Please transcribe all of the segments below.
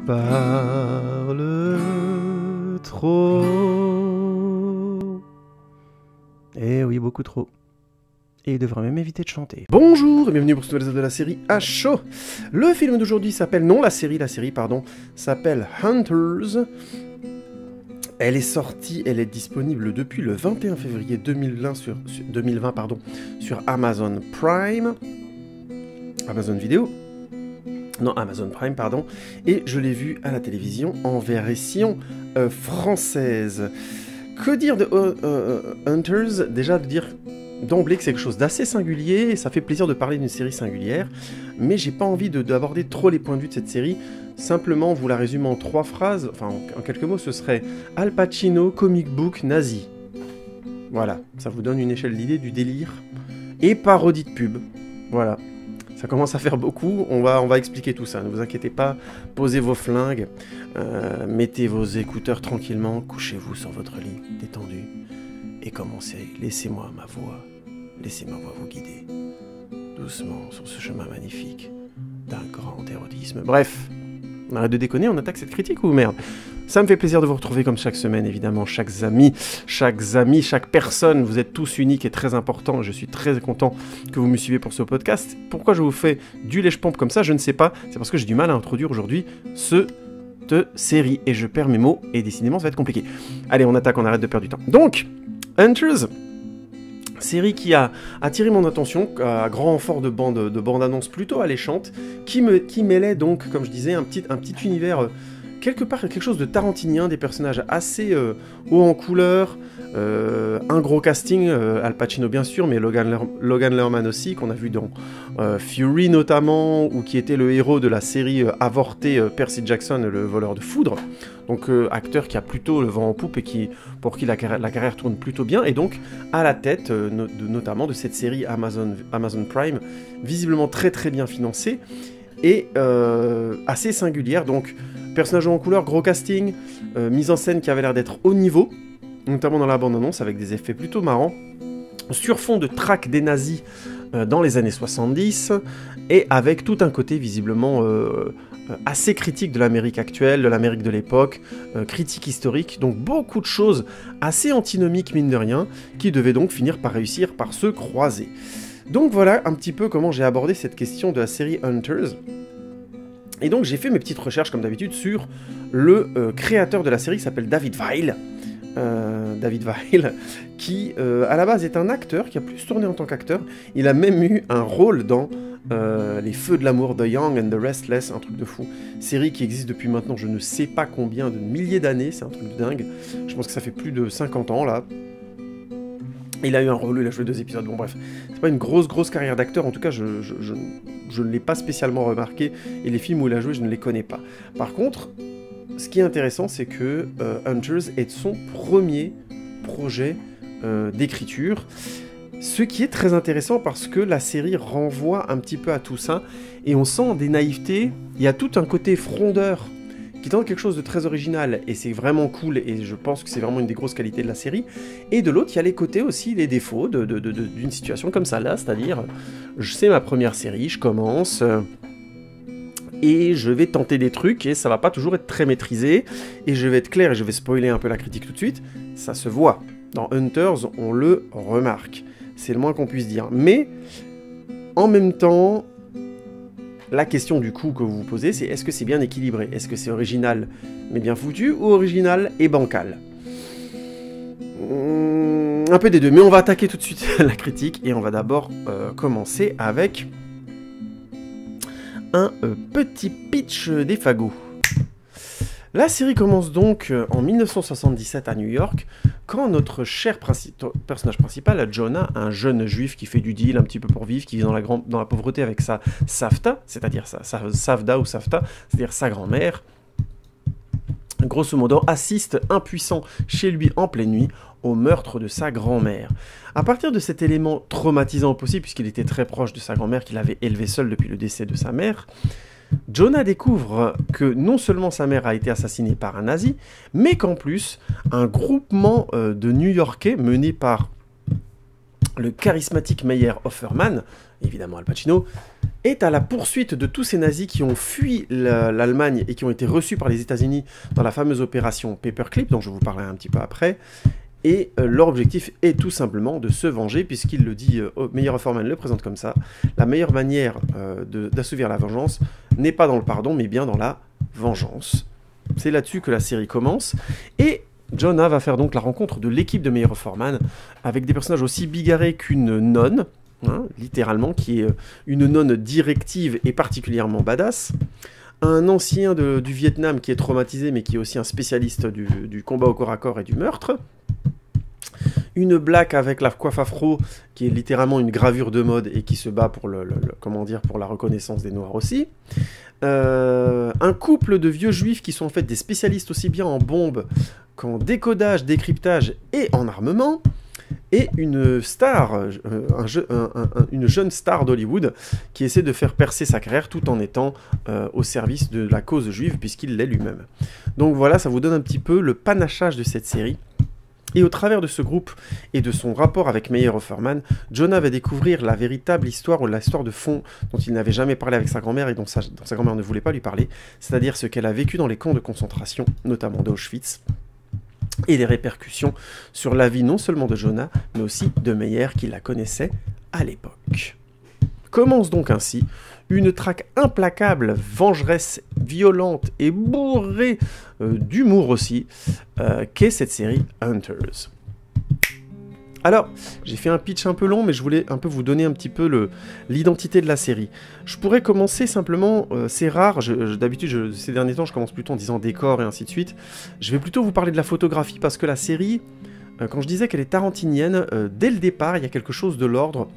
parle trop. Eh oui, beaucoup trop. Et il devrait même éviter de chanter. Bonjour et bienvenue pour ce nouvel épisode de la série à chaud. Le film d'aujourd'hui s'appelle... Non, la série, pardon, s'appelle Hunters. Elle est sortie, elle est disponible depuis le 21 février 2020 sur Amazon Prime. Amazon Vidéo. Non, Amazon Prime, pardon. Et je l'ai vu à la télévision en version française. Que dire de Hunters? Déjà de dire d'emblée que c'est quelque chose d'assez singulier, et ça fait plaisir de parler d'une série singulière, mais j'ai pas envie d'aborder trop les points de vue de cette série. Simplement, vous la résume en 3 phrases, enfin en quelques mots, ce serait Al Pacino, comic book, nazi. Voilà, ça vous donne une échelle d'idée du délire. Et parodie de pub. Voilà. Ça commence à faire beaucoup, on va expliquer tout ça, ne vous inquiétez pas, posez vos flingues, mettez vos écouteurs tranquillement, couchez-vous sur votre lit, détendu, et commencez, laissez-moi ma voix vous guider, doucement sur ce chemin magnifique d'un grand érotisme. Bref, on arrête de déconner, on attaque cette critique ou merde? Ça me fait plaisir de vous retrouver comme chaque semaine, évidemment, chaque personne, vous êtes tous uniques et très importants, je suis très content que vous me suivez pour ce podcast. Pourquoi je vous fais du lèche-pompe comme ça, je ne sais pas, c'est parce que j'ai du mal à introduire aujourd'hui cette série, et je perds mes mots, et décidément ça va être compliqué. Allez, on attaque, on arrête de perdre du temps. Donc, Hunters, série qui a attiré mon attention, à grand renfort de bande-annonce plutôt alléchante, qui mêlait donc, comme je disais, un petit univers... quelque part, quelque chose de tarantinien, des personnages assez hauts en couleur, un gros casting, Al Pacino bien sûr, mais Logan Lerman aussi, qu'on a vu dans Fury notamment, ou qui était le héros de la série avortée Percy Jackson, le voleur de foudre, donc acteur qui a plutôt le vent en poupe et pour qui la carrière tourne plutôt bien, et donc à la tête notamment de cette série Amazon Prime, visiblement très très bien financée, et assez singulière, donc... Personnage en couleur, gros casting, mise en scène qui avait l'air d'être haut niveau, notamment dans la bande-annonce, avec des effets plutôt marrants, sur fond de traque des nazis dans les années 70, et avec tout un côté visiblement assez critique de l'Amérique actuelle, de l'Amérique de l'époque, critique historique, donc beaucoup de choses assez antinomiques mine de rien, qui devaient donc finir par réussir par se croiser. Donc voilà un petit peu comment j'ai abordé cette question de la série Hunters. Et donc j'ai fait mes petites recherches comme d'habitude sur le créateur de la série qui s'appelle David Weil. Qui à la base est un acteur qui a plus tourné en tant qu'acteur. Il a même eu un rôle dans Les Feux de l'amour, The Young and the Restless, un truc de fou. Série qui existe depuis maintenant je ne sais pas combien de milliers d'années, c'est un truc de dingue. Je pense que ça fait plus de 50 ans là. Il a eu un rôle, il a joué 2 épisodes, bon bref. C'est pas une grosse carrière d'acteur, en tout cas je ne l'ai pas spécialement remarqué, et les films où il a joué, je ne les connais pas. Par contre, ce qui est intéressant, c'est que Hunters est son premier projet d'écriture, ce qui est très intéressant parce que la série renvoie un petit peu à tout ça, et on sent des naïvetés, il y a tout un côté frondeur, qui tente quelque chose de très original, et c'est vraiment cool, et je pense que c'est vraiment une des grosses qualités de la série, et de l'autre, il y a les côtés aussi, les défauts d'une situation comme ça là, c'est-à-dire, c'est ma première série, je commence, et je vais tenter des trucs, et ça va pas toujours être très maîtrisé, et je vais être clair, et je vais spoiler un peu la critique tout de suite, ça se voit. Dans Hunters, on le remarque, c'est le moins qu'on puisse dire, mais, en même temps... La question du coup que vous vous posez, c'est est-ce que c'est bien équilibré? Est-ce que c'est original mais bien foutu ou original et bancal? Un peu des deux, mais on va attaquer tout de suite la critique et on va d'abord commencer avec un petit pitch des fagots. La série commence donc en 1977 à New York, quand notre cher personnage principal, Jonah, un jeune juif qui fait du deal un petit peu pour vivre, qui vit dans la pauvreté avec sa Savta, c'est-à-dire c'est-à-dire sa grand-mère, grosso modo, assiste impuissant chez lui en pleine nuit au meurtre de sa grand-mère. À partir de cet élément traumatisant possible, puisqu'il était très proche de sa grand-mère qu'il avait élevée seule depuis le décès de sa mère, Jonah découvre que non seulement sa mère a été assassinée par un nazi, mais qu'en plus, un groupement de New-Yorkais mené par le charismatique Meyer Offerman, évidemment Al Pacino, est à la poursuite de tous ces nazis qui ont fui l'Allemagne et qui ont été reçus par les États-Unis dans la fameuse opération Paperclip, dont je vous parlerai un petit peu après. Et leur objectif est tout simplement de se venger, puisqu'il le dit, Meyer Forman le présente comme ça, la meilleure manière d'assouvir la vengeance n'est pas dans le pardon, mais bien dans la vengeance. C'est là-dessus que la série commence, et Jonah va faire donc la rencontre de l'équipe de Meyer Forman, avec des personnages aussi bigarrés qu'une nonne, hein, littéralement, qui est une nonne directive et particulièrement badass, un ancien du Vietnam qui est traumatisé, mais qui est aussi un spécialiste du combat au corps à corps et du meurtre, une black avec la coiffe afro, qui est littéralement une gravure de mode et qui se bat pour pour la reconnaissance des Noirs aussi. Un couple de vieux juifs qui sont en fait des spécialistes aussi bien en bombes qu'en décodage, décryptage et en armement. Et une star, une jeune star d'Hollywood qui essaie de faire percer sa carrière tout en étant au service de la cause juive puisqu'il l'est lui-même. Donc voilà, ça vous donne un petit peu le panachage de cette série. Et au travers de ce groupe et de son rapport avec Meyer Forman, Jonah va découvrir la véritable histoire ou l'histoire de fond dont il n'avait jamais parlé avec sa grand-mère et dont sa grand-mère ne voulait pas lui parler, c'est-à-dire ce qu'elle a vécu dans les camps de concentration, notamment d'Auschwitz, et les répercussions sur la vie non seulement de Jonah, mais aussi de Meyer qui la connaissait à l'époque. Commence donc ainsi une traque implacable, vengeresse, violente et bourrée d'humour aussi, qu'est cette série Hunters. Alors, j'ai fait un pitch un peu long, mais je voulais un peu vous donner un petit peu l'identité de la série. Je pourrais commencer simplement, c'est rare, d'habitude, ces derniers temps, je commence plutôt en disant décor et ainsi de suite. Je vais plutôt vous parler de la photographie, parce que la série, quand je disais qu'elle est tarantinienne, dès le départ, il y a quelque chose de l'ordre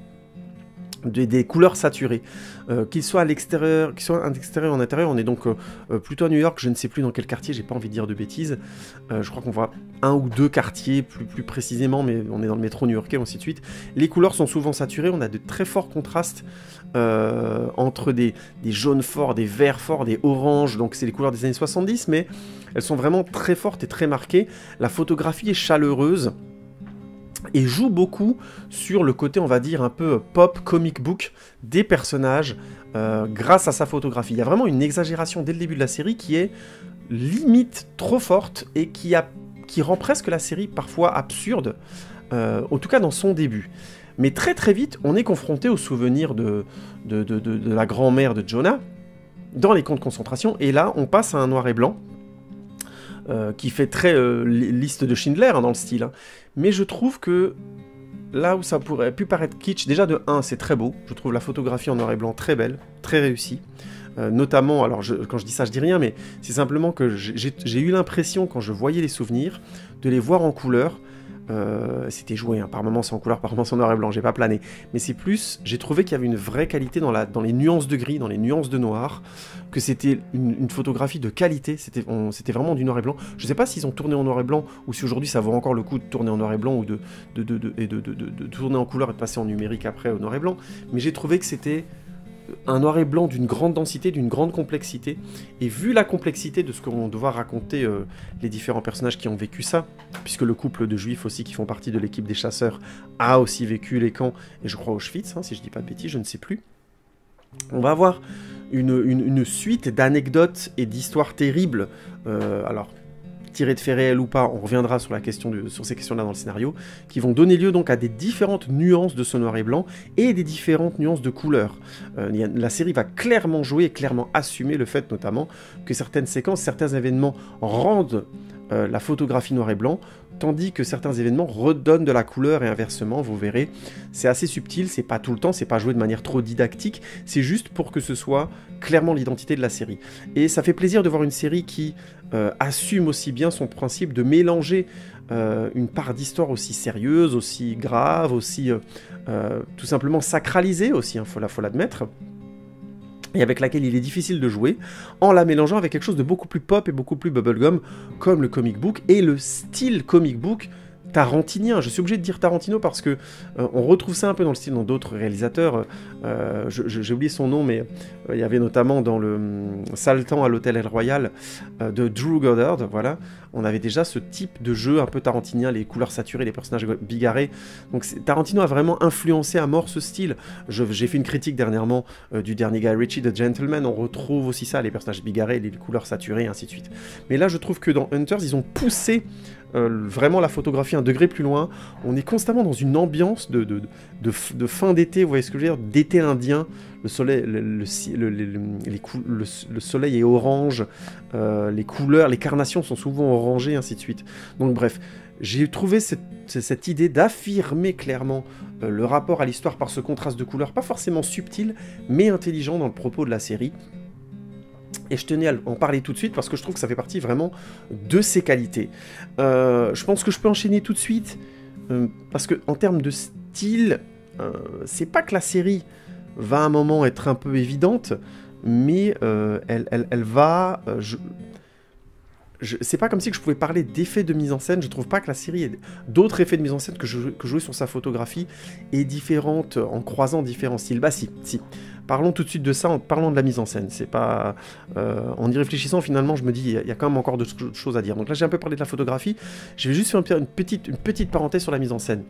des couleurs saturées, qu'ils soient à l'extérieur, qu'ils soient à l'extérieur ou en intérieur. On est donc plutôt à New York, je ne sais plus dans quel quartier, j'ai pas envie de dire de bêtises. Je crois qu'on voit un ou deux quartiers plus précisément, mais on est dans le métro new-yorkais, ainsi de suite. Les couleurs sont souvent saturées, on a de très forts contrastes entre des jaunes forts, des verts forts, des oranges, donc c'est les couleurs des années 70, mais elles sont vraiment très fortes et très marquées. La photographie est chaleureuse, et joue beaucoup sur le côté, on va dire, un peu pop, comic book des personnages grâce à sa photographie. Il y a vraiment une exagération dès le début de la série qui est limite trop forte et qui rend presque la série parfois absurde, en tout cas dans son début. Mais très très vite, on est confronté au souvenir de la grand-mère de Jonah dans les camps de concentration, et là on passe à un noir et blanc qui fait très liste de Schindler dans le style, hein. Mais je trouve que là où ça pourrait pu paraître kitsch, déjà de 1, c'est très beau, je trouve la photographie en noir et blanc très belle, très réussie, notamment, alors quand je dis ça je dis rien, mais c'est simplement que j'ai eu l'impression quand je voyais les souvenirs, de les voir en couleur. C'était joué, hein, par moments c'est en couleur, par moments c'est en noir et blanc, j'ai pas plané, mais c'est plus, j'ai trouvé qu'il y avait une vraie qualité dans les nuances de gris, dans les nuances de noir, que c'était une photographie de qualité, c'était vraiment du noir et blanc. Je sais pas s'ils ont tourné en noir et blanc, ou si aujourd'hui ça vaut encore le coup de tourner en noir et blanc, ou de tourner en couleur et de passer en numérique après au noir et blanc, mais j'ai trouvé que c'était un noir et blanc d'une grande densité, d'une grande complexité, et vu la complexité de ce qu'on doit raconter les différents personnages qui ont vécu ça, puisque le couple de juifs aussi qui font partie de l'équipe des chasseurs a aussi vécu les camps, et je crois Auschwitz, hein, si je dis pas de bêtises, je ne sais plus, on va avoir une suite d'anecdotes et d'histoires terribles, alors tirées de faits réels ou pas, on reviendra sur ces questions-là dans le scénario, qui vont donner lieu donc à des différentes nuances de ce noir et blanc et des différentes nuances de couleurs. La série va clairement jouer et clairement assumer le fait notamment que certaines séquences, certains événements rendent la photographie noir et blanc, tandis que certains événements redonnent de la couleur et inversement, vous verrez. C'est assez subtil, c'est pas tout le temps, c'est pas joué de manière trop didactique, c'est juste pour que ce soit clairement l'identité de la série. Et ça fait plaisir de voir une série qui assume aussi bien son principe de mélanger une part d'histoire aussi sérieuse, aussi grave, aussi tout simplement sacralisée aussi, hein, faut l'admettre, et avec laquelle il est difficile de jouer, en la mélangeant avec quelque chose de beaucoup plus pop et beaucoup plus bubblegum, comme le comic book, et le style comic book tarantinien. Je suis obligé de dire Tarantino parce que on retrouve ça un peu dans le style dans d'autres réalisateurs. J'ai oublié son nom, mais il y avait notamment dans le Sale Temps à l'Hôtel El Royal de Drew Goddard, voilà. On avait déjà ce type de jeu un peu tarantinien, les couleurs saturées, les personnages bigarrés. Donc Tarantino a vraiment influencé à mort ce style. J'ai fait une critique dernièrement du dernier Guy Ritchie, de Gentleman. On retrouve aussi ça, les personnages bigarrés, les couleurs saturées, et ainsi de suite. Mais là, je trouve que dans Hunters, ils ont poussé vraiment la photographie un degré plus loin. On est constamment dans une ambiance de fin d'été, vous voyez ce que je veux dire, d'été indien. Le soleil, le soleil est orange, les couleurs, les carnations sont souvent orangées, ainsi de suite. Donc bref, j'ai trouvé cette idée d'affirmer clairement le rapport à l'histoire par ce contraste de couleurs, pas forcément subtil, mais intelligent dans le propos de la série. Et je tenais à en parler tout de suite parce que je trouve que ça fait partie vraiment de ses qualités. Je pense que je peux enchaîner tout de suite parce que en termes de style, c'est pas que la série va à un moment être un peu évidente, mais elle va... c'est pas comme si je pouvais parler d'effets de mise en scène. Je trouve pas que la série ait d'autres effets de mise en scène que jouer sur sa photographie est différente en croisant différents styles. Bah si. Parlons tout de suite de ça en parlant de la mise en scène. C'est pas en y réfléchissant finalement, je me dis il y a quand même encore de choses à dire. Donc là j'ai un peu parlé de la photographie. Je vais juste faire une petite parenthèse sur la mise en scène.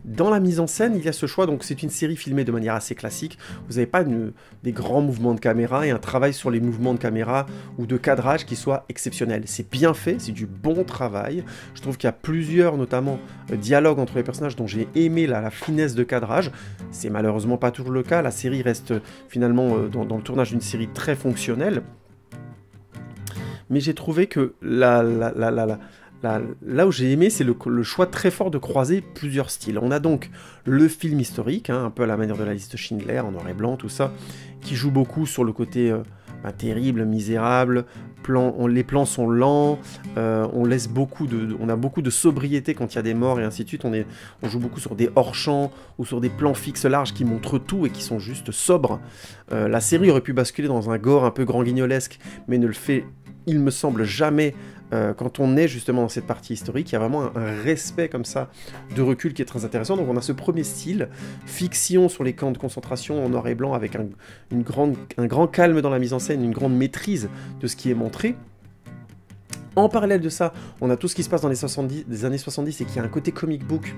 Dans la mise en scène, il y a ce choix, donc c'est une série filmée de manière assez classique. Vous n'avez pas des grands mouvements de caméra et un travail sur les mouvements de caméra ou de cadrage qui soit exceptionnel. C'est bien fait, c'est du bon travail. Je trouve qu'il y a plusieurs, notamment, dialogues entre les personnages dont j'ai aimé la finesse de cadrage. C'est malheureusement pas toujours le cas. La série reste finalement, dans le tournage d'une série très fonctionnelle. Mais j'ai trouvé que là où j'ai aimé, c'est le choix très fort de croiser plusieurs styles. On a donc le film historique, un peu à la manière de la liste Schindler, en noir et blanc, tout ça, qui joue beaucoup sur le côté terrible, misérable. Les plans sont lents, on a beaucoup de sobriété quand il y a des morts et ainsi de suite. On joue beaucoup sur des hors-champs ou sur des plans fixes larges qui montrent tout et qui sont juste sobres. La série aurait pu basculer dans un gore un peu grand guignolesque, mais ne le fait, il me semble, jamais. Quand on est justement dans cette partie historique, il y a vraiment un respect comme ça de recul qui est très intéressant. Donc on a ce premier style, fiction sur les camps de concentration en noir et blanc avec un grand calme dans la mise en scène, une grande maîtrise de ce qui est montré. En parallèle de ça, on a tout ce qui se passe dans les années 70 et qui a un côté comic book.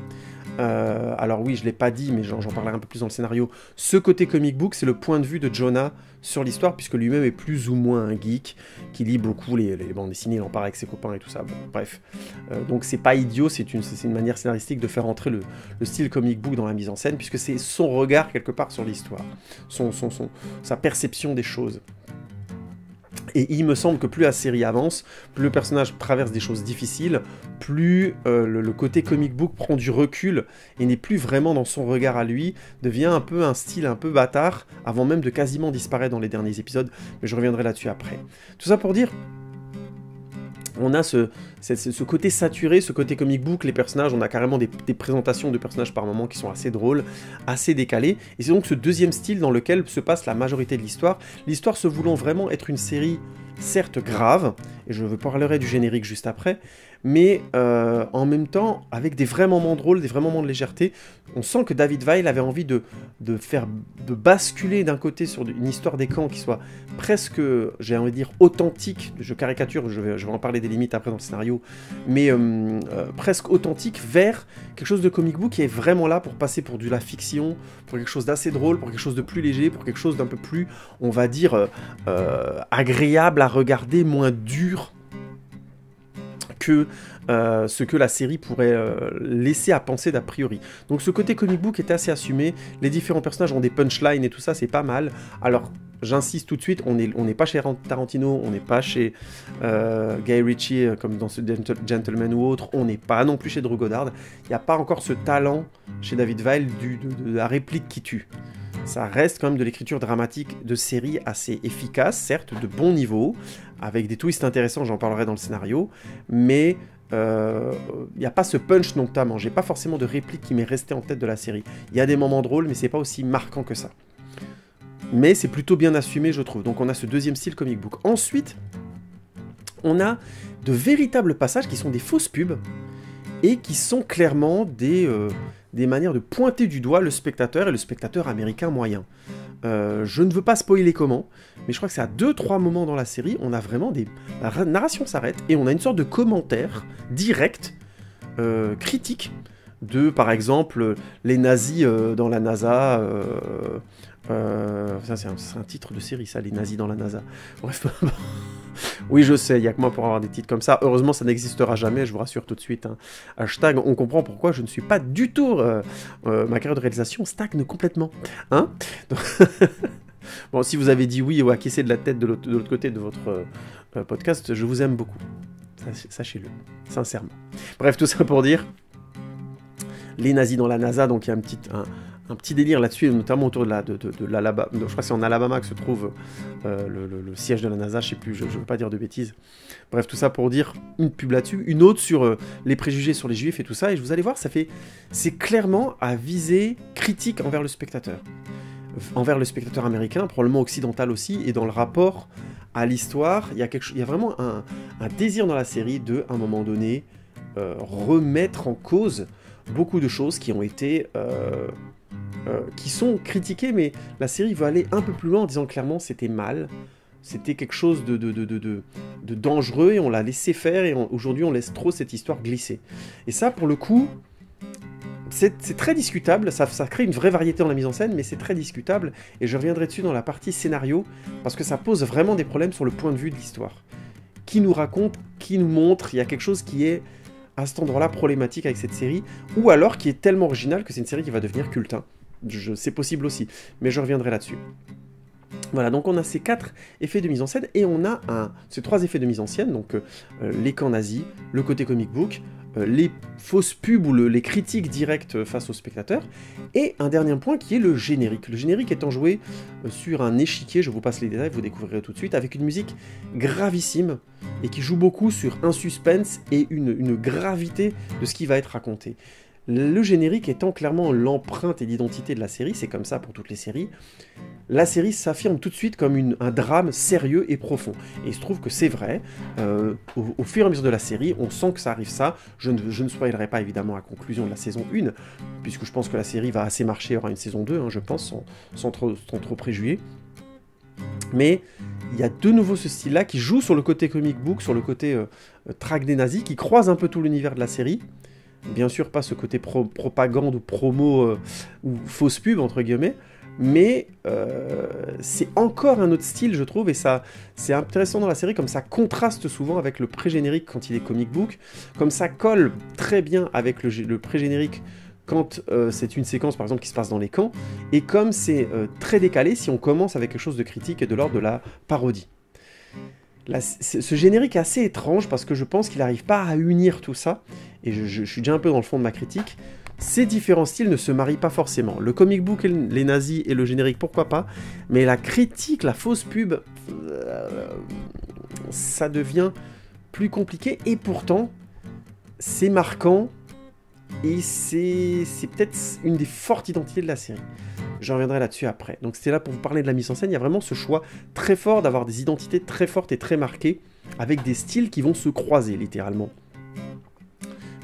Alors oui, je ne l'ai pas dit, mais j'en parlerai un peu plus dans le scénario. Ce côté comic book, c'est le point de vue de Jonah sur l'histoire, puisque lui-même est plus ou moins un geek, qui lit beaucoup les bandes dessinées, il en parle avec ses copains et tout ça. Bon, bref. Donc c'est pas idiot, c'est une manière scénaristique de faire entrer le style comic book dans la mise en scène, puisque c'est son regard quelque part sur l'histoire, sa perception des choses. Et il me semble que plus la série avance, plus le personnage traverse des choses difficiles, plus le côté comic book prend du recul et n'est plus vraiment dans son regard à lui, devient un peu un style un peu bâtard, avant même de quasiment disparaître dans les derniers épisodes, mais je reviendrai là-dessus après. Tout ça pour dire... On a ce côté saturé, ce côté comic book, les personnages, on a carrément des présentations de personnages par moments qui sont assez drôles, assez décalés, et c'est donc ce deuxième style dans lequel se passe la majorité de l'histoire se voulant vraiment être une série certes grave, et je vous parlerai du générique juste après, mais en même temps, avec des vrais moments drôles, des vrais moments de légèreté. On sent que David Weil avait envie de basculer d'un côté sur une histoire des camps qui soit presque, j'ai envie de dire, authentique, je caricature, je vais en parler des limites après dans le scénario, mais presque authentique vers quelque chose de comic book qui est vraiment là pour passer pour de la fiction, pour quelque chose d'assez drôle, pour quelque chose de plus léger, pour quelque chose d'un peu plus, on va dire, agréable à regarder, moins dur que ce que la série pourrait laisser à penser d'a priori. Donc ce côté comic book était assez assumé, les différents personnages ont des punchlines et tout ça, c'est pas mal. Alors j'insiste tout de suite, on n'est pas chez Tarantino, on n'est pas chez Guy Ritchie comme dans ce Gentleman ou autre, on n'est pas non plus chez Drew Goddard, il n'y a pas encore ce talent chez David Weil de la réplique qui tue. Ça reste quand même de l'écriture dramatique de série assez efficace, certes, de bon niveau, avec des twists intéressants, j'en parlerai dans le scénario, mais il n'y a pas ce punch notamment, j'ai pas forcément de réplique qui m'est restée en tête de la série. Il y a des moments drôles, mais c'est pas aussi marquant que ça. Mais c'est plutôt bien assumé, je trouve. Donc on a ce deuxième style comic book. Ensuite, on a de véritables passages qui sont des fausses pubs, et qui sont clairement des manières de pointer du doigt le spectateur et le spectateur américain moyen. Je ne veux pas spoiler comment, mais je crois que c'est à 2-3 moments dans la série, on a vraiment la narration s'arrête, et on a une sorte de commentaire direct, critique, de, par exemple, les nazis dans la NASA... ça, c'est un titre de série, ça, les nazis dans la NASA. Bref, oui, je sais, il n'y a que moi pour avoir des titres comme ça. Heureusement, ça n'existera jamais, je vous rassure tout de suite. Hein. Hashtag, on comprend pourquoi je ne suis pas du tout... ma carrière de réalisation stagne complètement. Hein. Donc, bon, si vous avez dit oui ou acquiescé de la tête de l'autre côté de votre podcast, je vous aime beaucoup. Sachez-le, sincèrement. Bref, tout ça pour dire... Les nazis dans la NASA, donc il y a un petit délire là-dessus, notamment autour de l'Alabama. Je crois que c'est en Alabama que se trouve le siège de la NASA, je sais plus, je veux pas dire de bêtises. Bref, tout ça pour dire une pub là-dessus, une autre sur les préjugés sur les juifs et tout ça, et vous allez voir, c'est clairement à visée critique envers le spectateur américain, probablement occidental aussi, et dans le rapport à l'histoire, il y a vraiment un désir dans la série de, à un moment donné, remettre en cause beaucoup de choses qui ont été... qui sont critiquées, mais la série va aller un peu plus loin en disant clairement c'était mal, c'était quelque chose de dangereux, et on l'a laissé faire, et aujourd'hui on laisse trop cette histoire glisser. Et ça, pour le coup, c'est très discutable, ça crée une vraie variété dans la mise en scène, mais c'est très discutable, et je reviendrai dessus dans la partie scénario, parce que ça pose vraiment des problèmes sur le point de vue de l'histoire. Qui nous raconte, qui nous montre, il y a quelque chose qui est... à cet endroit-là problématique avec cette série, ou alors qui est tellement original que c'est une série qui va devenir culte. Hein. C'est possible aussi, mais je reviendrai là-dessus. Voilà, donc on a ces 4 effets de mise en scène, et on a ces 3 effets de mise en scène, donc les camps nazis, le côté comic book, les fausses pubs ou les critiques directes face aux spectateurs, et un dernier point qui est le générique. Le générique étant joué sur un échiquier, je vous passe les détails, vous découvrirez tout de suite, avec une musique gravissime, et qui joue beaucoup sur un suspense et une gravité de ce qui va être raconté. Le générique étant clairement l'empreinte et l'identité de la série, c'est comme ça pour toutes les séries, la série s'affirme tout de suite comme un drame sérieux et profond. Et il se trouve que c'est vrai, au fur et à mesure de la série, on sent que ça arrive ça. Je ne spoilerai pas évidemment la conclusion de la saison 1, puisque je pense que la série va assez marcher, il y aura une saison 2, hein, je pense, sans trop préjugés. Mais il y a de nouveau ce style-là qui joue sur le côté comic book, sur le côté traque des nazis, qui croise un peu tout l'univers de la série. Bien sûr, pas ce côté propagande ou promo ou fausse pub, entre guillemets, mais c'est encore un autre style, je trouve, et ça, c'est intéressant dans la série, comme ça contraste souvent avec le pré-générique quand il est comic book, comme ça colle très bien avec le pré-générique quand c'est une séquence, par exemple, qui se passe dans les camps, et comme c'est très décalé si on commence avec quelque chose de critique et de l'ordre de la parodie. Ce générique est assez étrange parce que je pense qu'il n'arrive pas à unir tout ça, et je suis déjà un peu dans le fond de ma critique. Ces différents styles ne se marient pas forcément. Le comic book, les nazis et le générique, pourquoi pas, mais la critique, la fausse pub, ça devient plus compliqué, et pourtant, c'est marquant, et c'est peut-être une des fortes identités de la série. Je reviendrai là-dessus après. Donc c'était là pour vous parler de la mise en scène. Il y a vraiment ce choix très fort d'avoir des identités très fortes et très marquées, avec des styles qui vont se croiser, littéralement.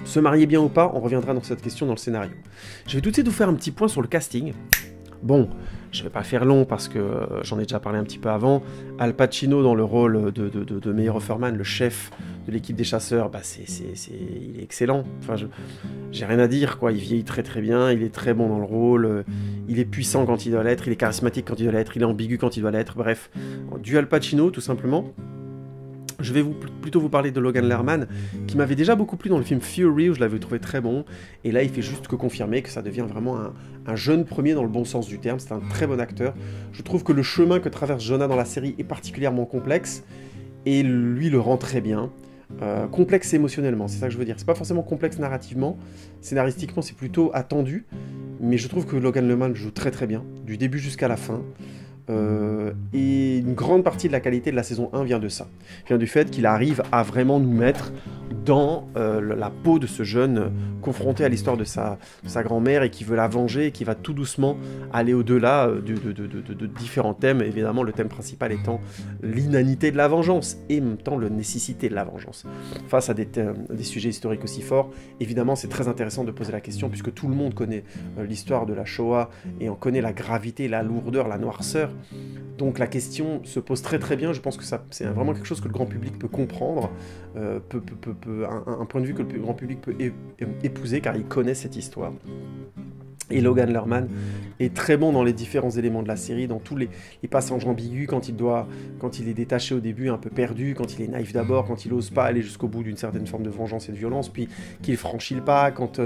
Se marier bien ou pas, on reviendra dans cette question dans le scénario. Je vais tout de suite vous faire un petit point sur le casting. Bon, je vais pas faire long parce que j'en ai déjà parlé un petit peu avant. Al Pacino dans le rôle de Meyer Offerman, le chef de l'équipe des chasseurs, bah il est excellent. Enfin, j'ai rien à dire, quoi. Il vieillit très très bien, il est très bon dans le rôle, il est puissant quand il doit l'être, il est charismatique quand il doit l'être, il est ambigu quand il doit l'être, bref. Du Al Pacino, tout simplement. Je vais plutôt vous parler de Logan Lerman, qui m'avait déjà beaucoup plu dans le film Fury, où je l'avais trouvé très bon, et là il fait juste que confirmer que ça devient vraiment un jeune premier dans le bon sens du terme. C'est un très bon acteur. Je trouve que le chemin que traverse Jonah dans la série est particulièrement complexe, et lui le rend très bien. Complexe émotionnellement, c'est ça que je veux dire. C'est pas forcément complexe narrativement, scénaristiquement c'est plutôt attendu, mais je trouve que Logan Lerman joue très très bien, du début jusqu'à la fin. Et une grande partie de la qualité de la saison 1 vient de ça. Vient du fait qu'il arrive à vraiment nous mettre dans la peau de ce jeune confronté à l'histoire de sa grand-mère et qui veut la venger et qui va tout doucement aller au-delà de différents thèmes, évidemment le thème principal étant l'inanité de la vengeance et en même temps la nécessité de la vengeance. Face à des sujets historiques aussi forts, évidemment c'est très intéressant de poser la question puisque tout le monde connaît l'histoire de la Shoah et on connaît la gravité, la lourdeur, la noirceur. Donc la question se pose très très bien, je pense que c'est vraiment quelque chose que le grand public peut comprendre, un point de vue que le grand public peut épouser car il connaît cette histoire. Et Logan Lerman est très bon dans les différents éléments de la série, dans tous les passages ambigus, quand il est détaché au début, un peu perdu, quand il est naïf d'abord, quand il n'ose pas aller jusqu'au bout d'une certaine forme de vengeance et de violence, puis qu'il franchit le pas, quand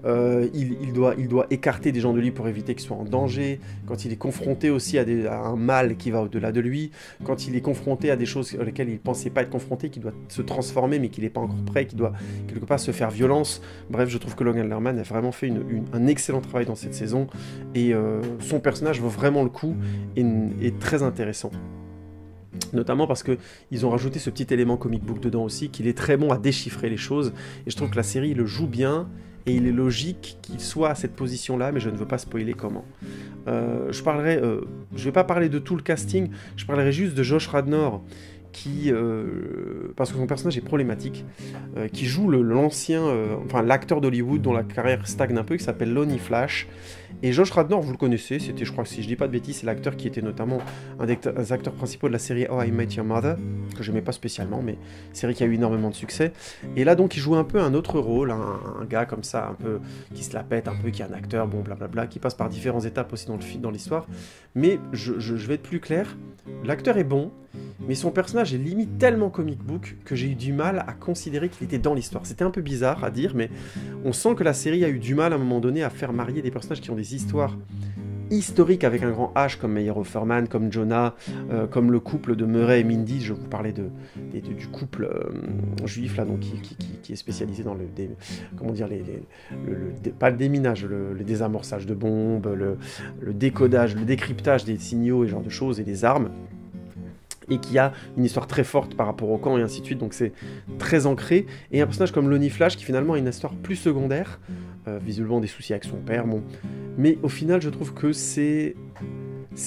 il doit écarter des gens de lui pour éviter qu'ils soient en danger, quand il est confronté aussi à un mal qui va au-delà de lui, quand il est confronté à des choses auxquelles il ne pensait pas être confronté, qu'il doit se transformer mais qu'il n'est pas encore prêt, qu'il doit quelque part se faire violence. Bref, je trouve que Logan Lerman a vraiment fait un excellent travail dans cette saison et son personnage vaut vraiment le coup et est très intéressant, notamment parce qu'ils ont rajouté ce petit élément comic book dedans aussi, qu'il est très bon à déchiffrer les choses et je trouve que la série le joue bien et il est logique qu'il soit à cette position là, mais je ne veux pas spoiler comment. Je vais pas parler de tout le casting, je parlerai juste de Josh Radnor qui, parce que son personnage est problématique, qui joue l'acteur d'Hollywood dont la carrière stagne un peu, qui s'appelle Lonnie Flash. Et Josh Radnor, vous le connaissez, c'était, je crois, si je dis pas de bêtises, c'est l'acteur qui était notamment un des acteurs principaux de la série How I Met Your Mother, que je n'aimais pas spécialement, mais série qui a eu énormément de succès. Et là, donc, il joue un peu un autre rôle, un gars comme ça, un peu, qui se la pète un peu, qui est un acteur, bon, blablabla, qui passe par différentes étapes aussi dans l'histoire. Mais je vais être plus clair, l'acteur est bon, mais son personnage est limite tellement comic book que j'ai eu du mal à considérer qu'il était dans l'histoire. C'était un peu bizarre à dire, mais on sent que la série a eu du mal à un moment donné à faire marier des personnages qui ont des histoires historiques avec un grand H, comme Meyer Offerman, comme Jonah, comme le couple de Murray et Mindy. Je vous parlais du couple juif là, donc qui est spécialisé dans pas le déminage, le désamorçage de bombes, le décodage, le décryptage des signaux et ce genre de choses et des armes, et qui a une histoire très forte par rapport au camp et ainsi de suite, donc c'est très ancré. Et un personnage comme Lonnie Flash qui finalement a une histoire plus secondaire, visiblement des soucis avec son père, bon. Mais au final je trouve que c'est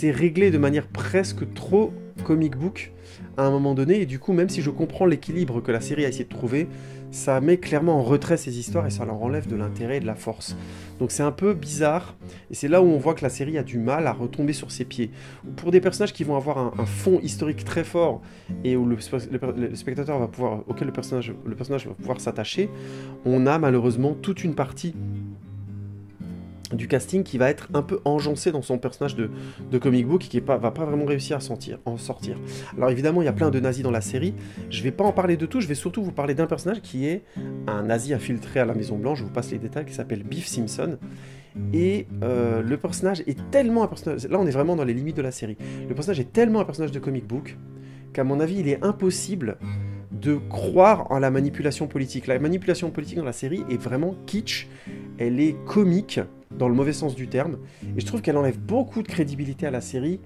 réglé de manière presque trop comic book à un moment donné, et du coup même si je comprends l'équilibre que la série a essayé de trouver, ça met clairement en retrait ces histoires et ça leur enlève de l'intérêt et de la force. Donc c'est un peu bizarre, et c'est là où on voit que la série a du mal à retomber sur ses pieds. Pour des personnages qui vont avoir un fond historique très fort, et où le spectateur va pouvoir, auquel le personnage va pouvoir s'attacher, on a malheureusement toute une partie du casting qui va être un peu enjancé dans son personnage de comic book et qui va pas vraiment réussir à en sortir. Alors évidemment, il y a plein de nazis dans la série. Je vais pas en parler de tout, je vais surtout vous parler d'un personnage qui est un nazi infiltré à la Maison Blanche, je vous passe les détails, qui s'appelle Biff Simpson. Et le personnage est tellement un personnage... Là, on est vraiment dans les limites de la série. Le personnage est tellement un personnage de comic book qu'à mon avis, il est impossible de croire en la manipulation politique. La manipulation politique dans la série est vraiment kitsch, elle est comique, dans le mauvais sens du terme, et je trouve qu'elle enlève beaucoup de crédibilité à la série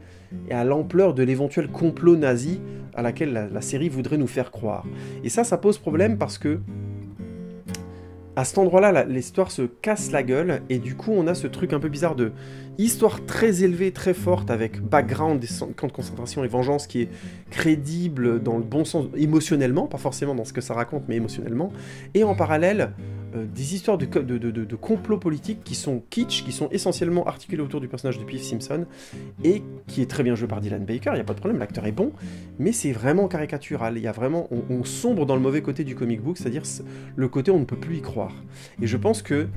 et à l'ampleur de l'éventuel complot nazi à laquelle la série voudrait nous faire croire. Et ça pose problème parce que à cet endroit-là, l'histoire se casse la gueule, et du coup on a ce truc un peu bizarre de histoire très élevée, très forte, avec background des camps de concentration et vengeance qui est crédible dans le bon sens, émotionnellement, pas forcément dans ce que ça raconte, mais émotionnellement, et en parallèle, des histoires de complots politiques qui sont kitsch, qui sont essentiellement articulées autour du personnage de Biff Simpson, et qui est très bien joué par Dylan Baker, il n'y a pas de problème, l'acteur est bon, mais c'est vraiment caricatural, il y a vraiment, on sombre dans le mauvais côté du comic book, c'est-à-dire le côté on ne peut plus y croire. Et je pense qu'il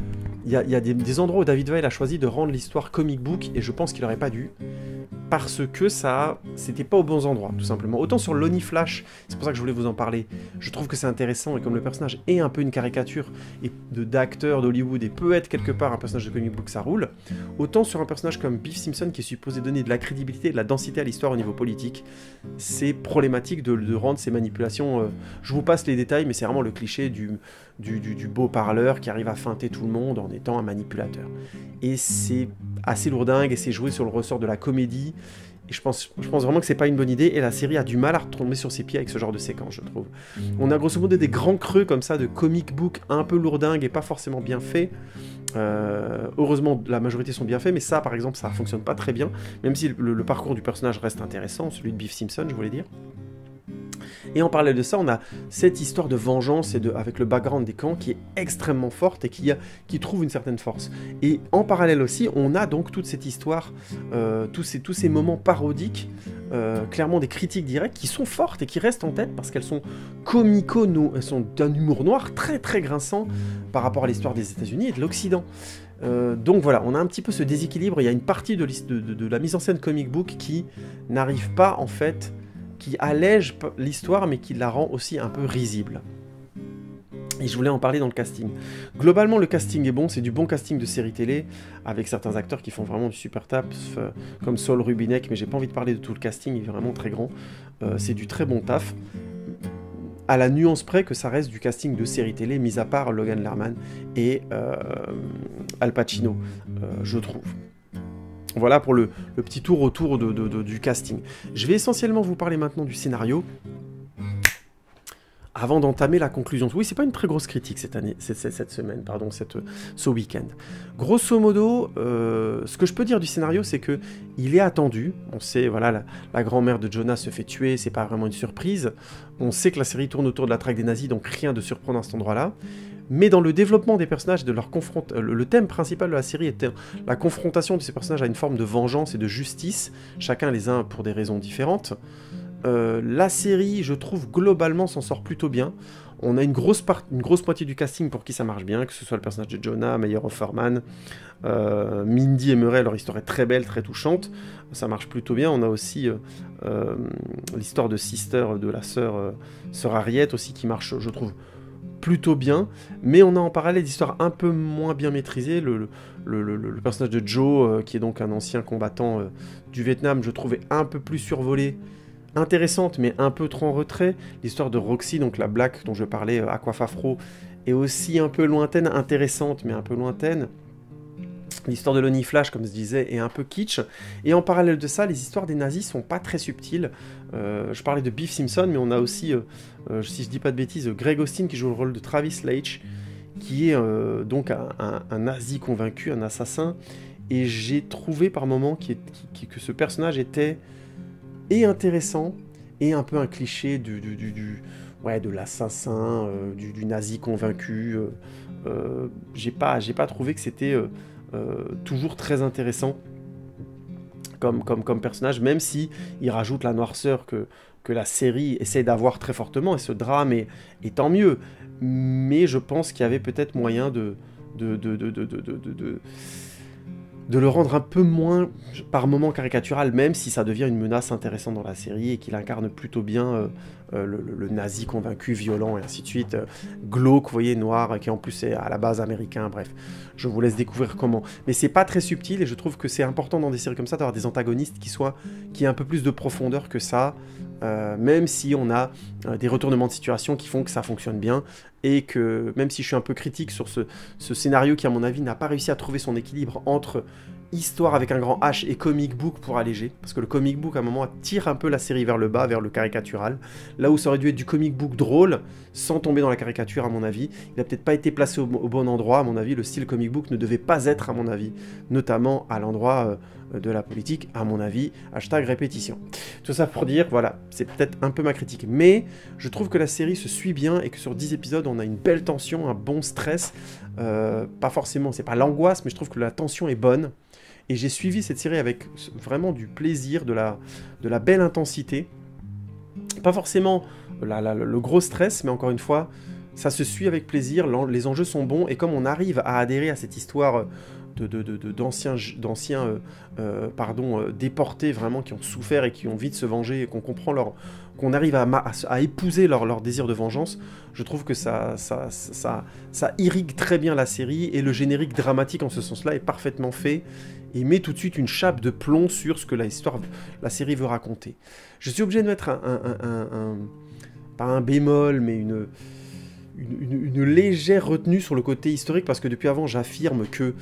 y a des endroits où David Weil a choisi de rendre l'histoire comic book, et je pense qu'il n'aurait pas dû, parce que c'était pas aux bons endroits, tout simplement. Autant sur Lonnie Flash, c'est pour ça que je voulais vous en parler, je trouve que c'est intéressant, et comme le personnage est un peu une caricature d'acteur d'Hollywood et peut être quelque part un personnage de comic book, ça roule. Autant sur un personnage comme Biff Simpson qui est supposé donner de la crédibilité et de la densité à l'histoire au niveau politique, c'est problématique de rendre ces manipulations... je vous passe les détails, mais c'est vraiment le cliché du beau parleur qui arrive à feinter tout le monde en étant un manipulateur. Et c'est assez lourdingue et c'est joué sur le ressort de la comédie. Et je pense vraiment que c'est pas une bonne idée, et la série a du mal à retomber sur ses pieds avec ce genre de séquence, je trouve. On a grosso modo des grands creux comme ça de comic book un peu lourdingue et pas forcément bien fait. Heureusement, la majorité sont bien faits, mais ça, par exemple, ça fonctionne pas très bien, même si le parcours du personnage reste intéressant, celui de Biff Simpson, je voulais dire. Et en parallèle de ça, on a cette histoire de vengeance et avec le background des camps qui est extrêmement forte et qui trouve une certaine force. Et en parallèle aussi, on a donc toute cette histoire, tous ces moments parodiques, clairement des critiques directes qui sont fortes et qui restent en tête parce qu'elles sont elles sont d'un humour noir très très grinçant par rapport à l'histoire des États-Unis et de l'Occident. Donc voilà, on a un petit peu ce déséquilibre. Il y a une partie de la mise en scène comic book qui n'arrive pas en fait, qui allège l'histoire, mais qui la rend aussi un peu risible. Et je voulais en parler dans le casting. Globalement, le casting est bon, c'est du bon casting de série télé, avec certains acteurs qui font vraiment du super taf, comme Saul Rubinek, mais j'ai pas envie de parler de tout le casting, il est vraiment très grand. C'est du très bon taf, à la nuance près que ça reste du casting de série télé, mis à part Logan Lerman et Al Pacino, je trouve. Voilà pour le petit tour autour du casting. Je vais essentiellement vous parler maintenant du scénario, avant d'entamer la conclusion. Oui, c'est pas une très grosse critique cette semaine, pardon, ce week-end. Grosso modo, ce que je peux dire du scénario, c'est que il est attendu. On sait, voilà, la grand-mère de Jonah se fait tuer, c'est pas vraiment une surprise. On sait que la série tourne autour de la traque des nazis, donc rien de surprenant à cet endroit-là. Mais dans le développement des personnages, de leur le thème principal de la série était la confrontation de ces personnages à une forme de vengeance et de justice, chacun les uns pour des raisons différentes. La série, je trouve, globalement, s'en sort plutôt bien. On a une grosse moitié du casting pour qui ça marche bien, que ce soit le personnage de Jonah, Meyer Offerman, Mindy et Murray, leur histoire est très belle, très touchante, ça marche plutôt bien. On a aussi l'histoire de Sister, de la sœur Harriet aussi, qui marche, je trouve, plutôt bien, mais on a en parallèle des histoires un peu moins bien maîtrisées. Le personnage de Joe, qui est donc un ancien combattant du Vietnam, je trouvais un peu plus survolé, intéressante, mais un peu trop en retrait. L'histoire de Roxy, donc la Black dont je parlais, Aquafafro, est aussi un peu lointaine, intéressante, mais un peu lointaine. L'histoire de Lonnie Flash, comme je disais, est un peu kitsch. Et en parallèle de ça, les histoires des nazis sont pas très subtiles. Je parlais de Biff Simpson, mais on a aussi, si je dis pas de bêtises, Greg Austin qui joue le rôle de Travis Leitch, qui est donc un nazi convaincu, un assassin. Et j'ai trouvé par moments que ce personnage était et intéressant, et un peu un cliché de l'assassin, du nazi convaincu. J'ai pas trouvé que c'était toujours très intéressant comme personnage, même si il rajoute la noirceur que la série essaie d'avoir très fortement, et ce drame est tant mieux. Mais je pense qu'il y avait peut-être moyen de le rendre un peu moins, par moments, caricatural, même si ça devient une menace intéressante dans la série, et qu'il incarne plutôt bien le nazi convaincu, violent, et ainsi de suite, glauque, vous voyez, noir, qui en plus est à la base américain, bref. Je vous laisse découvrir comment. Mais c'est pas très subtil, et je trouve que c'est important dans des séries comme ça d'avoir des antagonistes qui aient un peu plus de profondeur que ça, même si on a des retournements de situation qui font que ça fonctionne bien, et que même si je suis un peu critique sur ce scénario qui, à mon avis, n'a pas réussi à trouver son équilibre entre histoire avec un grand H et comic book pour alléger, parce que le comic book à un moment tire un peu la série vers le bas, vers le caricatural, là où ça aurait dû être du comic book drôle, sans tomber dans la caricature à mon avis. Il n'a peut-être pas été placé au bon endroit, à mon avis. Le style comic book ne devait pas être, à mon avis, notamment à l'endroit de la politique, à mon avis, hashtag répétition. Tout ça pour dire, voilà, c'est peut-être un peu ma critique, mais je trouve que la série se suit bien, et que sur 10 épisodes, on a une belle tension, un bon stress, pas forcément, c'est pas l'angoisse, mais je trouve que la tension est bonne. Et j'ai suivi cette série avec vraiment du plaisir, de la belle intensité. Pas forcément le gros stress, mais encore une fois, ça se suit avec plaisir, les enjeux sont bons, et comme on arrive à adhérer à cette histoire d'anciens déportés vraiment, qui ont souffert et qui ont envie de se venger, et qu'on comprend qu'on arrive à épouser leur désir de vengeance, je trouve que ça irrigue très bien la série, et le générique dramatique en ce sens-là est parfaitement fait, et met tout de suite une chape de plomb sur ce que la série veut raconter. Je suis obligé de mettre pas un bémol, mais une légère retenue sur le côté historique, parce que depuis avant j'affirme que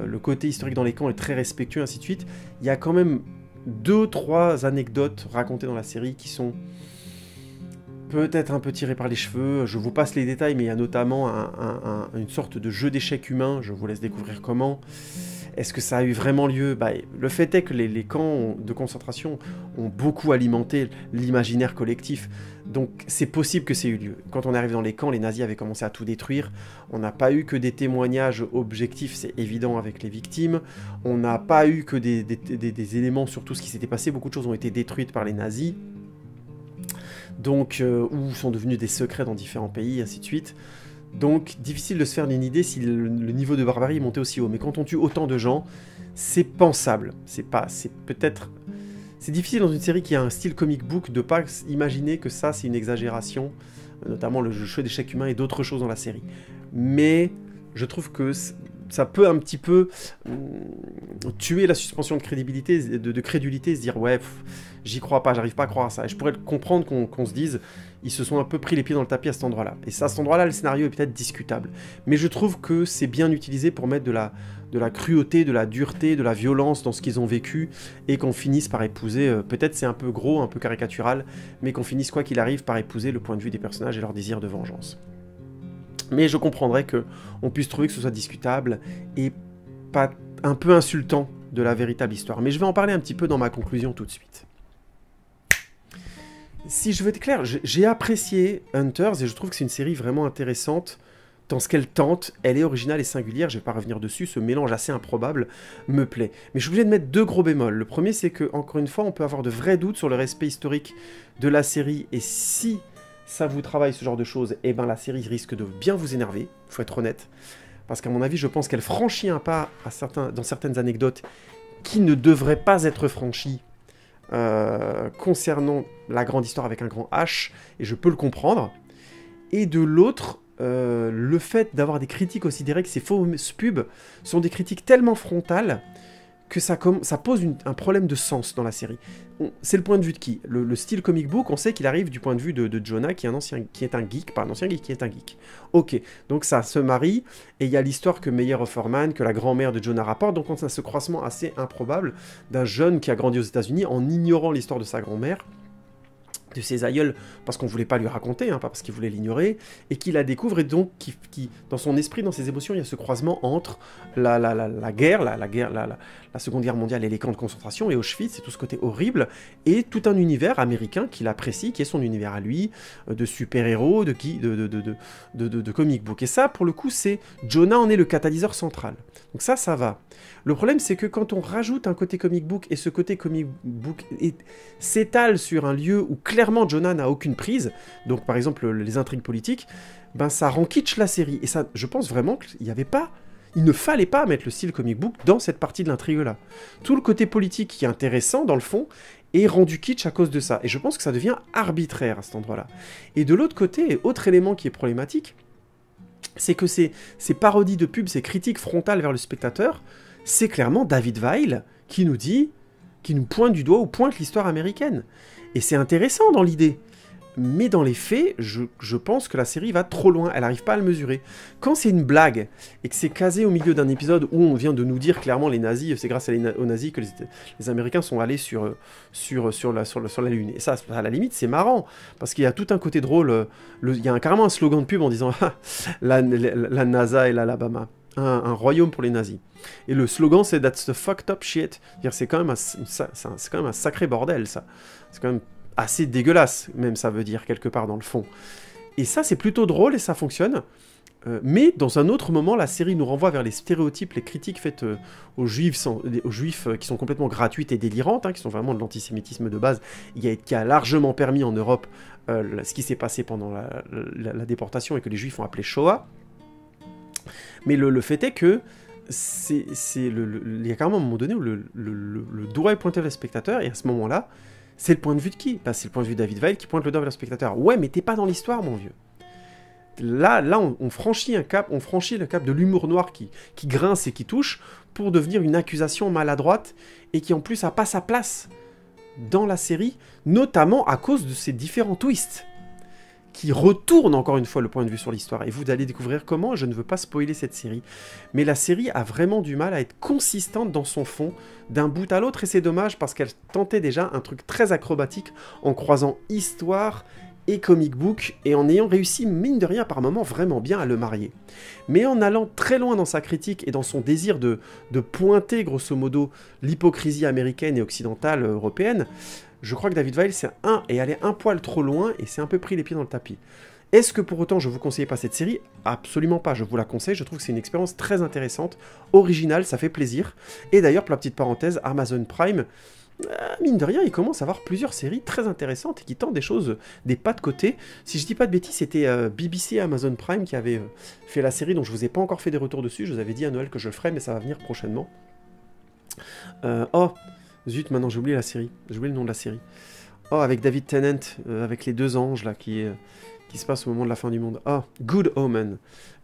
le côté historique dans les camps est très respectueux, ainsi de suite. Il y a quand même 2-3 anecdotes racontées dans la série qui sont peut-être un peu tirées par les cheveux. Je vous passe les détails, mais il y a notamment une sorte de jeu d'échecs humain. Je vous laisse découvrir comment. Est-ce que ça a eu vraiment lieu? Le fait est que les camps de concentration ont beaucoup alimenté l'imaginaire collectif. Donc c'est possible que ça ait eu lieu. Quand on arrive dans les camps, les nazis avaient commencé à tout détruire. On n'a pas eu que des témoignages objectifs, c'est évident, avec les victimes. On n'a pas eu que des éléments sur tout ce qui s'était passé. Beaucoup de choses ont été détruites par les nazis. Donc, ou sont devenus des secrets dans différents pays, ainsi de suite. Donc, difficile de se faire une idée si le niveau de barbarie est monté aussi haut. Mais quand on tue autant de gens, c'est pensable. C'est peut-être... C'est difficile dans une série qui a un style comic book de pas imaginer que ça, c'est une exagération. Notamment le jeu d'échecs humains et d'autres choses dans la série. Mais je trouve que ça peut un petit peu tuer la suspension de crédibilité, de crédulité, se dire ouais, j'y crois pas, j'arrive pas à croire à ça. Et je pourrais comprendre qu'on se dise, ils se sont un peu pris les pieds dans le tapis à cet endroit-là. Et à cet endroit-là, le scénario est peut-être discutable. Mais je trouve que c'est bien utilisé pour mettre de la cruauté, de la dureté, de la violence dans ce qu'ils ont vécu, et qu'on finisse par épouser, peut-être c'est un peu gros, un peu caricatural, mais qu'on finisse quoi qu'il arrive par épouser le point de vue des personnages et leur désir de vengeance. Mais je comprendrais qu'on puisse trouver que ce soit discutable et pas un peu insultant de la véritable histoire. Mais je vais en parler un petit peu dans ma conclusion tout de suite. Si je veux être clair, j'ai apprécié Hunters et je trouve que c'est une série vraiment intéressante dans ce qu'elle tente. Elle est originale et singulière, je ne vais pas revenir dessus, ce mélange assez improbable me plaît. Mais je suis obligé de mettre 2 gros bémols. Le premier, c'est que, encore une fois, on peut avoir de vrais doutes sur le respect historique de la série, et si ça vous travaille ce genre de choses, eh ben la série risque de bien vous énerver, faut être honnête. Parce qu'à mon avis, je pense qu'elle franchit un pas dans certaines anecdotes qui ne devraient pas être franchies concernant la grande histoire avec un grand H, et je peux le comprendre. Et de l'autre, le fait d'avoir des critiques aussi directes, ces fausses pubs sont des critiques tellement frontales que ça pose un problème de sens dans la série. C'est le point de vue de qui? Le style comic book, on sait qu'il arrive du point de vue de Jonah, qui est un geek, pas un ancien geek, qui est un geek. Ok, donc ça se marie, et il y a l'histoire que Meyer Offerman, que la grand-mère de Jonah rapporte, donc on a ce croisement assez improbable d'un jeune qui a grandi aux États-Unis en ignorant l'histoire de sa grand-mère, de ses aïeuls, parce qu'on voulait pas lui raconter, pas parce qu'il voulait l'ignorer, et qui la découvre, et donc qui dans son esprit, dans ses émotions, il y a ce croisement entre la Seconde Guerre mondiale et les camps de concentration, et Auschwitz, et tout ce côté horrible, et tout un univers américain qu'il apprécie, qui est son univers à lui, de super-héros, de comic book. Et ça, pour le coup, Jonah en est le catalyseur central. Donc ça va. Le problème, c'est que quand on rajoute un côté comic book, et ce côté comic book s'étale sur un lieu où clairement Jonah n'a aucune prise, donc par exemple les intrigues politiques, ben ça rend kitsch la série. Et ça, je pense vraiment qu'il ne fallait pas mettre le style comic book dans cette partie de l'intrigue-là. Tout le côté politique qui est intéressant, dans le fond, est rendu kitsch à cause de ça. Et je pense que ça devient arbitraire à cet endroit-là. Et de l'autre côté, autre élément qui est problématique, c'est que ces parodies de pub, ces critiques frontales vers le spectateur, c'est clairement David Weil qui nous pointe du doigt ou pointe l'histoire américaine. Et c'est intéressant dans l'idée. Mais dans les faits, je pense que la série va trop loin, elle n'arrive pas à le mesurer. Quand c'est une blague, et que c'est casé au milieu d'un épisode où on vient de nous dire clairement les nazis, c'est grâce aux nazis que les Américains sont allés sur la Lune. Et ça, à la limite, c'est marrant, parce qu'il y a tout un côté drôle, il y a carrément un slogan de pub en disant « la NASA et l'Alabama ». Un royaume pour les nazis. Et le slogan, c'est « That's the fucked up shit ». C'est quand même un sacré bordel, ça. C'est quand même assez dégueulasse, même, ça veut dire, quelque part dans le fond. Et ça, c'est plutôt drôle et ça fonctionne. Mais dans un autre moment, la série nous renvoie vers les stéréotypes, les critiques faites aux juifs qui sont complètement gratuites et délirantes, qui sont vraiment de l'antisémitisme de base, qui a largement permis en Europe ce qui s'est passé pendant la déportation et que les juifs ont appelé Shoah. Mais le fait est que il y a carrément un moment donné où le doigt est pointé vers le spectateur, et à ce moment-là, c'est le point de vue de qui? C'est le point de vue de David Weil qui pointe le doigt vers le spectateur. Ouais, mais t'es pas dans l'histoire, mon vieux. Là on franchit un cap, on franchit le cap de l'humour noir qui grince et qui touche, pour devenir une accusation maladroite, et qui en plus a pas sa place dans la série, notamment à cause de ces différents twists, qui retourne encore une fois le point de vue sur l'histoire. Et vous allez découvrir comment, je ne veux pas spoiler cette série, mais la série a vraiment du mal à être consistante dans son fond, d'un bout à l'autre, et c'est dommage parce qu'elle tentait déjà un truc très acrobatique en croisant histoire et comic book, et en ayant réussi, mine de rien, par moments, vraiment bien à le marier. Mais en allant très loin dans sa critique et dans son désir de pointer, grosso modo, l'hypocrisie américaine et occidentale européenne, je crois que David Weil est allé un poil trop loin et s'est un peu pris les pieds dans le tapis. Est-ce que pour autant je vous conseille pas cette série? Absolument pas, je vous la conseille, je trouve que c'est une expérience très intéressante, originale, ça fait plaisir. Et d'ailleurs, pour la petite parenthèse, Amazon Prime, mine de rien, il commence à avoir plusieurs séries très intéressantes et qui tentent des choses, des pas de côté. Si je dis pas de bêtises, c'était BBC et Amazon Prime qui avaient fait la série, dont je vous ai pas encore fait des retours dessus, je vous avais dit à Noël que je le ferais, mais ça va venir prochainement. Oh, zut, maintenant j'ai oublié la série, j'ai oublié le nom de la série. Oh, avec David Tennant, avec les deux anges là, qui se passe au moment de la fin du monde. Ah, Good Omen.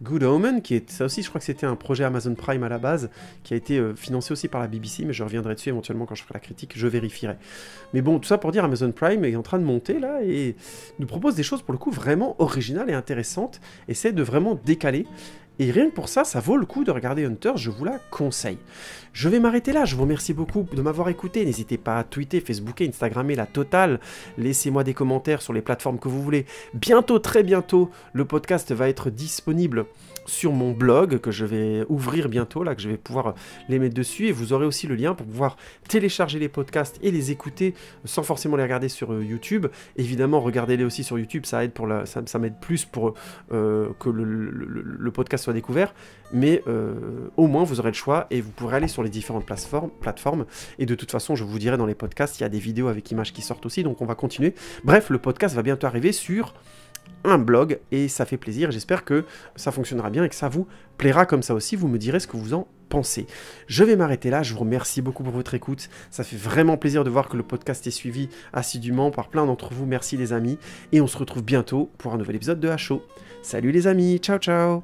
Good Omen, qui est, ça aussi, je crois que c'était un projet Amazon Prime à la base, qui a été financé aussi par la BBC, mais je reviendrai dessus éventuellement quand je ferai la critique, je vérifierai. Mais bon, tout ça pour dire, Amazon Prime est en train de monter là, et nous propose des choses pour le coup vraiment originales et intéressantes, essaie de vraiment décaler. Et rien que pour ça, ça vaut le coup de regarder Hunters, je vous la conseille. Je vais m'arrêter là, je vous remercie beaucoup de m'avoir écouté. N'hésitez pas à tweeter, Facebooker, Instagrammer la totale. Laissez-moi des commentaires sur les plateformes que vous voulez. Bientôt, très bientôt, le podcast va être disponible sur mon blog, que je vais ouvrir bientôt, là, que je vais pouvoir les mettre dessus. Et vous aurez aussi le lien pour pouvoir télécharger les podcasts et les écouter sans forcément les regarder sur YouTube. Évidemment, regardez-les aussi sur YouTube, ça aide ça m'aide plus pour que le podcast soit découvert, mais au moins vous aurez le choix et vous pourrez aller sur les différentes plateformes, et de toute façon je vous dirai dans les podcasts, il y a des vidéos avec images qui sortent aussi, donc on va continuer. Bref, le podcast va bientôt arriver sur un blog et ça fait plaisir, j'espère que ça fonctionnera bien et que ça vous plaira comme ça aussi, vous me direz ce que vous en pensez. Je vais m'arrêter là, je vous remercie beaucoup pour votre écoute, ça fait vraiment plaisir de voir que le podcast est suivi assidûment par plein d'entre vous, merci les amis, et on se retrouve bientôt pour un nouvel épisode de HO. Salut les amis, ciao ciao.